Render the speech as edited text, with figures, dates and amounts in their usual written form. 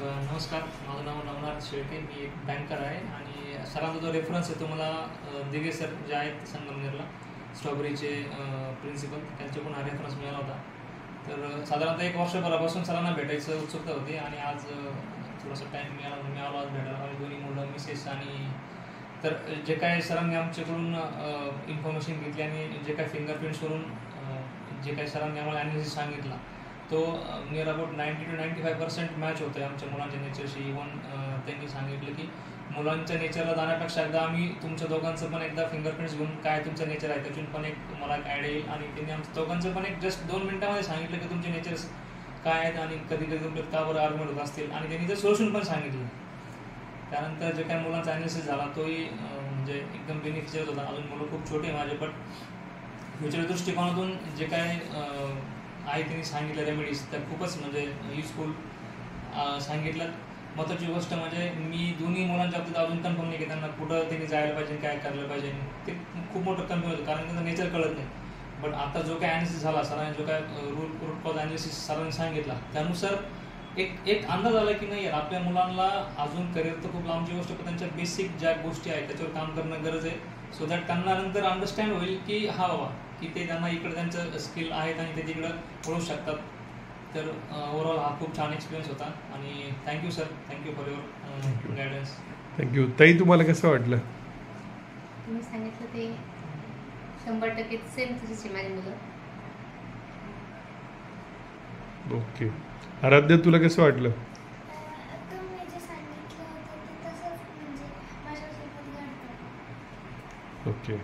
नमस्कार, माझं नाव नवनाथ शेळके. मी एक बँकर आहे आणि सरांचा जो रेफरन्स आहे तो मला दिघे सर जे आहेत संगमनेरला स्ट्रॉबेरीचे प्रिन्सिपल त्यांच्याकडून हा रेफरन्स मिळाला होता. तर साधारणतः 1 वर्षभरापासून सरांना भेटायचं उत्सुकता होती आणि आज थोडासा टाईम मिळाला आज भेटायला. आम्ही दोन्ही मुलं मिसेस आणि तर जे काय सरांनी आमच्याकडून इन्फॉर्मेशन घेतली आणि जे काय फिंगरप्रिंट्सवरून जे काही सरांनी आम्हाला ॲनालिसिस सांगितला तो नियर अबाउट 90 to 95% मॅच होतो आहे आमच्या मुलांच्या नेचरशी. इव्हन त्यांनी सांगितलं की मुलांच्या नेचरला जाण्यापेक्षा एकदा आम्ही तुमच्या दोघांचं पण एकदा फिंगरप्रिंट्स घेऊन काय तुमचं नेचर आहे त्यातून पण एक मला एक आयडिया येईल. आणि त्यांनी आमच्या दोघांचं पण एक जस्ट 2 मिनिटामध्ये सांगितलं की तुमचे नेचर्स काय आहेत आणि कधी कधी तुमचे का बरं आर्ग्युमेंट होत असतील आणि त्यांनी जर सोल्युशन पण सांगितलं. त्यानंतर जे काही मुलांचा ॲनालिसिस झाला तोही म्हणजे एकदम बेनिफिशियल होता. अजून मुलं खूप छोटे माझे पण फ्युचर दृष्टिकोनातून जे काय आहे त्यांनी सांगितलं रेमेडीज त्या खूपच म्हणजे युजफुल सांगितलं. महत्त्वाची गोष्ट म्हणजे मी दोन्ही मुलांच्या बाबतीत अजून कन्फर्म नाही की त्यांना कुठं त्यांनी जायला पाहिजे काय करायला पाहिजे ते खूप मोठं कन्फर्म होतं कारण त्यांचं नेचर कळत नाही. बट आता जो काय ॲनालिसिस झाला सरांनी जो काय रूट कॉज ॲनालिसिस सरांनी सांगितला त्यानुसार एक अंदाज आला की नाही यार आपल्या मुलांना अजून करिअर तर खूप लांबची गोष्ट पण त्यांच्या बेसिक ज्या गोष्टी आहेत त्याच्यावर काम करणं गरज आहे. सो दॅट त्यांना नंतर अंडरस्टँड होईल की हा बाबा की ते त्यांना इकडे त्यांचं स्किल आहेत आणि ते तिकडं वळू शकतात. तर ओव्हरऑल हा खूप छान एक्सपिरियन्स होता आणि thank you sir, thank you for your guidance. Thank you. ताई तुम्हाला कसं वाटलं? तुम्ही सांगितलं ते 100% सेम तशीच आहे माझी मुलं. ओके. आराध्य तुला कसं वाटलं? तुम्ही जे सांगितलं होतं ते तसंच म्हणजे माझ्यासोबत घडतं. ओके.